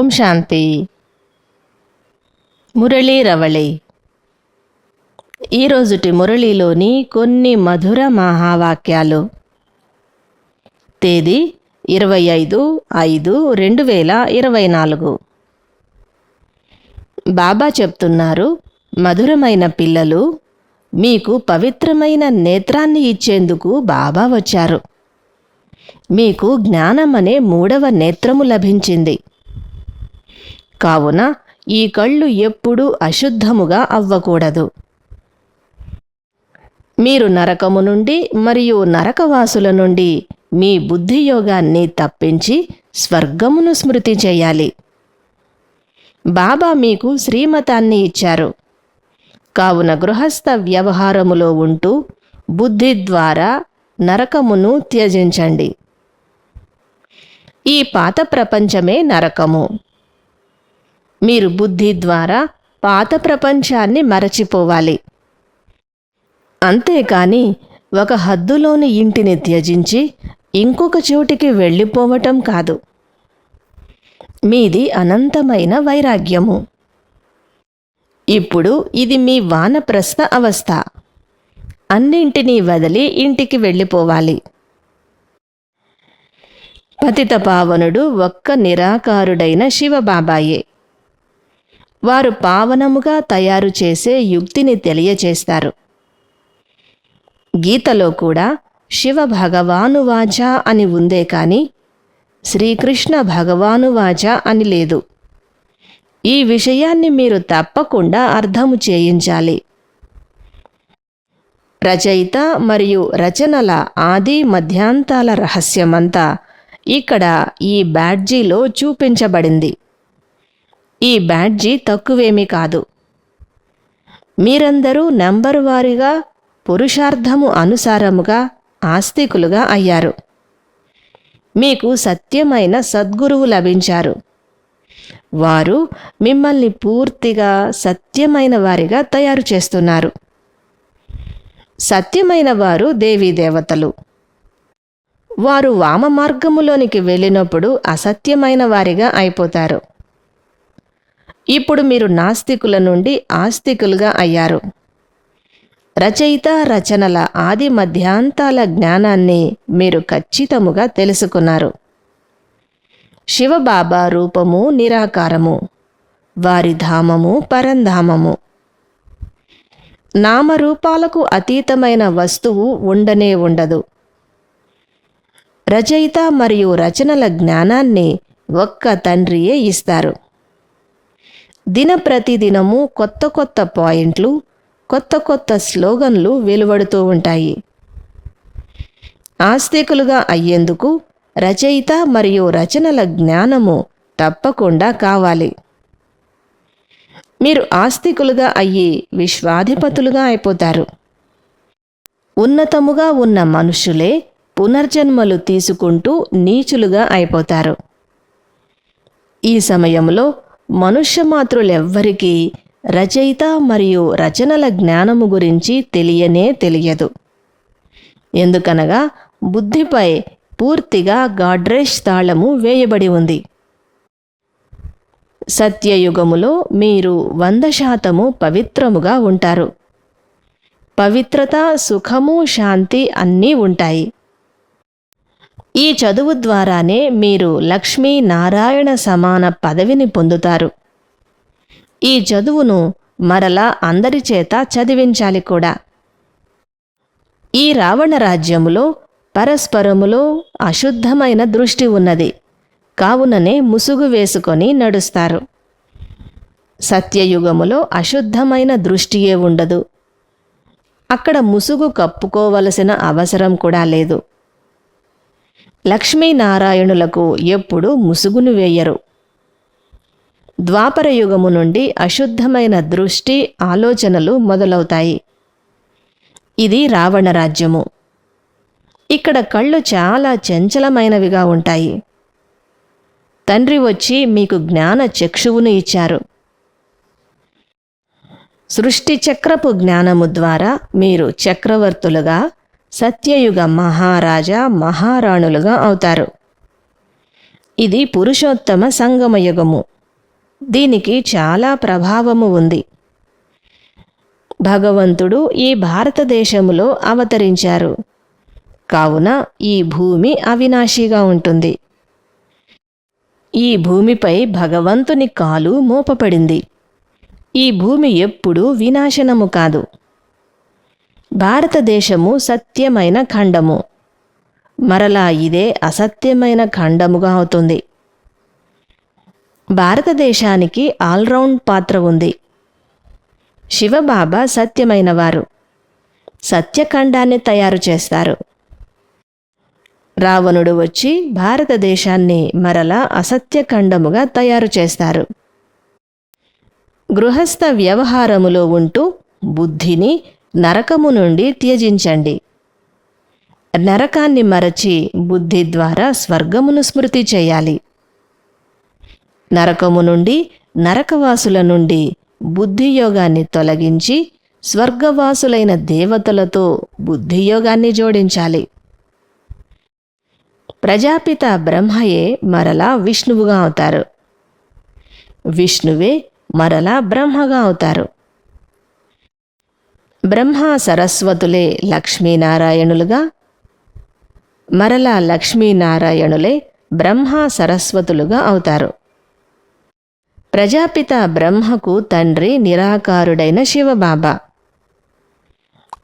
ఓం శాంతి. మురళీ రవళి. ఈరోజుటి మురళీలోని కొన్ని మధుర మహావాక్యాలు. తేదీ 25/5/2024. బాబా చెప్తున్నారు, మధురమైన పిల్లలు, మీకు పవిత్రమైన నేత్రాన్ని ఇచ్చేందుకు బాబా వచ్చారు. మీకు జ్ఞానం అనే 3వ నేత్రము లభించింది. కావున ఈ కళ్ళు ఎప్పుడూ అశుద్ధముగా అవ్వకూడదు. మీరు నరకము నుండి మరియు నరకవాసుల నుండి మీ బుద్ధియోగాన్ని తప్పించి స్వర్గమును స్మృతి చేయాలి. బాబా మీకు శ్రీమతాన్ని ఇచ్చారు. కావున గృహస్థ వ్యవహారములో ఉంటూ బుద్ధి ద్వారా నరకమును త్యజించండి. ఈ పాత ప్రపంచమే నరకము. మీరు బుద్ధి ద్వారా పాత ప్రపంచాన్ని మరచిపోవాలి. అంతేకాని ఒక హద్దులోని ఇంటిని త్యజించి ఇంకొక చోటికి వెళ్ళిపోవటం కాదు. మీది అనంతమైన వైరాగ్యము. ఇప్పుడు ఇది మీ వానప్రస్థ అవస్థ. అన్నింటినీ వదిలి ఇంటికి వెళ్ళిపోవాలి. పతిత పావనుడు ఒక్క నిరాకారుడైన శివబాబాయే. వారు పావనముగా తయారు చేసే యుక్తిని తెలియచేస్తారు. గీతలో కూడా శివ భగవానువాచ అని ఉందే కాని శ్రీకృష్ణ భగవానువాచ అని లేదు. ఈ విషయాన్ని మీరు తప్పకుండా అర్థము చేయించాలి. రచయిత మరియు రచనల ఆది మధ్యాంతాల రహస్యమంతా ఇక్కడ ఈ బ్యాడ్జీలో చూపించబడింది. ఈ బ్యాడ్జీ తక్కువేమీ కాదు. మీరందరూ నంబర్ వారీగా పురుషార్థము అనుసారముగా ఆస్తికులుగా అయ్యారు. మీకు సత్యమైన సద్గురువు లభించారు. వారు మిమ్మల్ని పూర్తిగా సత్యమైన వారిగా తయారు చేస్తున్నారు. సత్యమైన వారు దేవీదేవతలు. వారు వామ మార్గములోనికి వెళ్ళినప్పుడు అసత్యమైన వారిగా అయిపోతారు. ఇప్పుడు మీరు నాస్తికుల నుండి ఆస్తికులుగా అయ్యారు. రచయిత రచనల ఆది మధ్యాంతాల జ్ఞానాన్ని మీరు ఖచ్చితముగా తెలుసుకున్నారు. శివబాబా రూపము నిరాకారము, వారి ధామము పరంధామము. నామరూపాలకు అతీతమైన వస్తువు ఉండనే ఉండదు. రచయిత మరియు రచనల జ్ఞానాన్ని ఒక్క తండ్రియే ఇస్తారు. దినప్రతిదినము కొత్త కొత్త పాయింట్లు, కొత్త కొత్త స్లోగన్లు వెలువడుతూ ఉంటాయి. ఆస్తికులుగా అయ్యేందుకు రచయిత మరియు రచనల జ్ఞానము తప్పకుండా కావాలి. మీరు ఆస్తికులుగా అయ్యి విశ్వాధిపతులుగా అయిపోతారు. ఉన్నతముగా ఉన్న మనుషులే పునర్జన్మలు తీసుకుంటూ నీచులుగా అయిపోతారు. ఈ సమయంలో మనుష్యమాతృలెవ్వరికీ రచయిత మరియు రచనల జ్ఞానము గురించి తెలియనే తెలియదు. ఎందుకనగా బుద్ధిపై పూర్తిగా గాడ్రేజ్ తాళము వేయబడి ఉంది. సత్యయుగములో మీరు 100% పవిత్రముగా ఉంటారు. పవిత్రత, సుఖము, శాంతి అన్నీ ఉంటాయి. ఈ చదువు ద్వారానే మీరు లక్ష్మీ నారాయణ సమాన పదవిని పొందుతారు. ఈ చదువును మరలా అందరి చేత చదివించాలి కూడా. ఈ రావణ రాజ్యములో పరస్పరములో అశుద్ధమైన దృష్టి ఉన్నది. కావుననే ముసుగు వేసుకొని నడుస్తారు. సత్యయుగములో అశుద్ధమైన దృష్టియే ఉండదు. అక్కడ ముసుగు కప్పుకోవలసిన అవసరం కూడా లేదు. లక్ష్మీనారాయణులకు ఎప్పుడూ ముసుగును వేయరు. ద్వాపరయుగము నుండి అశుద్ధమైన దృష్టి, ఆలోచనలు మొదలవుతాయి. ఇది రావణ రాజ్యము. ఇక్కడ కళ్ళు చాలా చంచలమైనవిగా ఉంటాయి. తండ్రి వచ్చి మీకు జ్ఞాన చక్షువును ఇచ్చారు. సృష్టి చక్రపు జ్ఞానము ద్వారా మీరు చక్రవర్తులుగా, సత్యయుగ మహారాజా మహారాణులుగా అవుతారు. ఇది పురుషోత్తమ సంగమయుగము. దీనికి చాలా ప్రభావము ఉంది. భగవంతుడు ఈ భారతదేశములో అవతరించారు. కావున ఈ భూమి అవినాశిగా ఉంటుంది. ఈ భూమిపై భగవంతుని కాలు మోపబడింది. ఈ భూమి ఎప్పుడూ వినాశనము కాదు. భారతదేశము సత్యమైన ఖండము. మరలా ఇదే అసత్యమైన ఖండముగా అవుతుంది. భారతదేశానికి ఆల్రౌండ్ పాత్ర ఉంది. శివబాబా సత్యమైనవారు. సత్యఖండాన్ని తయారు చేస్తారు. రావణుడు వచ్చి భారతదేశాన్ని మరలా అసత్యఖండముగా తయారు చేస్తారు. గృహస్థ వ్యవహారములో ఉంటూ బుద్ధిని నరకము నుండి త్యజించండి. నరకాన్ని మరచి బుద్ధి ద్వారా స్వర్గమును స్మృతి చేయాలి. నరకము నుండి, నరకవాసుల నుండి బుద్ధియోగాన్ని తొలగించి స్వర్గవాసులైన దేవతలతో బుద్ధియోగాన్ని జోడించాలి. ప్రజాపిత బ్రహ్మయే మరలా విష్ణువుగా అవుతారు. విష్ణువే మరలా బ్రహ్మగా అవుతారు. బ్రహ్మ సరస్వతులే లక్ష్మీనారాయణులుగా, మరలా లక్ష్మీనారాయణులే బ్రహ్మ సరస్వతులుగా అవుతారు. ప్రజాపిత బ్రహ్మకు తండ్రి నిరాకారుడైన శివబాబా.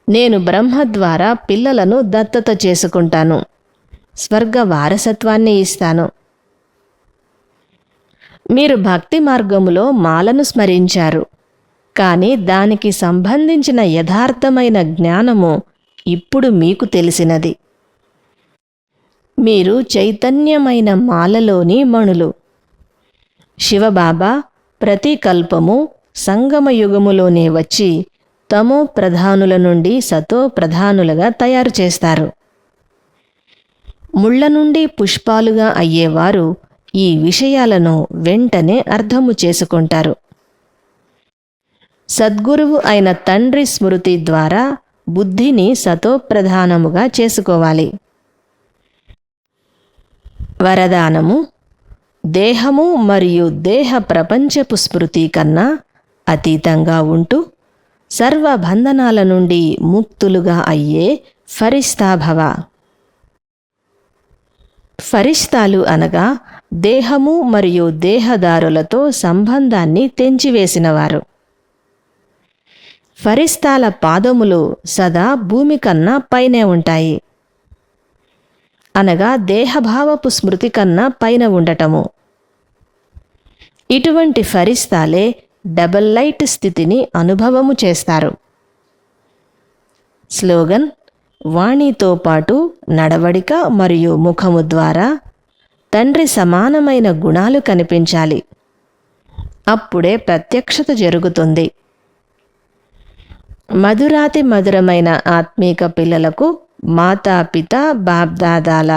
నేను బ్రహ్మ ద్వారా పిల్లలను దత్తత చేసుకుంటాను. స్వర్గ వారసత్వాన్ని ఇస్తాను. మీరు భక్తి మార్గములో మాలను స్మరించారు. కానీ దానికి సంబంధించిన యథార్థమైన జ్ఞానము ఇప్పుడు మీకు తెలిసినది. మీరు చైతన్యమైన మాలలోని మణులు. శివబాబా ప్రతి కల్పము సంగమయుగములోనే వచ్చి తమో ప్రధానుల నుండి సతో ప్రధానులుగా తయారు చేస్తారు. ముళ్ళ నుండి పుష్పాలుగా అయ్యేవారు ఈ విషయాలను వెంటనే అర్థము చేసుకుంటారు. సద్గురువు అయిన తండ్రి స్మృతి ద్వారా బుద్ధిని సతోప్రధానముగా చేసుకోవాలి. వరదానము: దేహము మరియు దేహ ప్రపంచపు స్మృతి కన్నా అతీతంగా ఉంటూ సర్వబంధనాల నుండి ముక్తులుగా అయ్యే ఫరిస్తాభవ. ఫరిస్తాలు అనగా దేహము మరియు దేహదారులతో సంబంధాన్ని తెంచివేసినవారు. ఫరిస్తాల పాదములు సదా భూమి కన్నా పైనే ఉంటాయి, అనగా దేహభావపు స్మృతి కన్నా పైన ఉండటము. ఇటువంటి ఫరిస్తాలే డబల్ లైట్ స్థితిని అనుభవము చేస్తారు. స్లోగన్: వాణితో పాటు నడవడిక మరియు ముఖము ద్వారా తండ్రి సమానమైన గుణాలు కనిపించాలి. అప్పుడే ప్రత్యక్షత జరుగుతుంది. మధురాతి మధురమైన ఆత్మీక పిల్లలకు మాతాపిత బాబ్దాదాల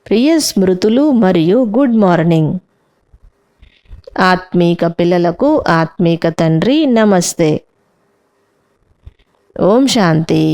ప్రియ స్మృతులు మరియు గుడ్ మార్నింగ్. ఆత్మీక పిల్లలకు ఆత్మీక తండ్రి నమస్తే. ఓం శాంతి.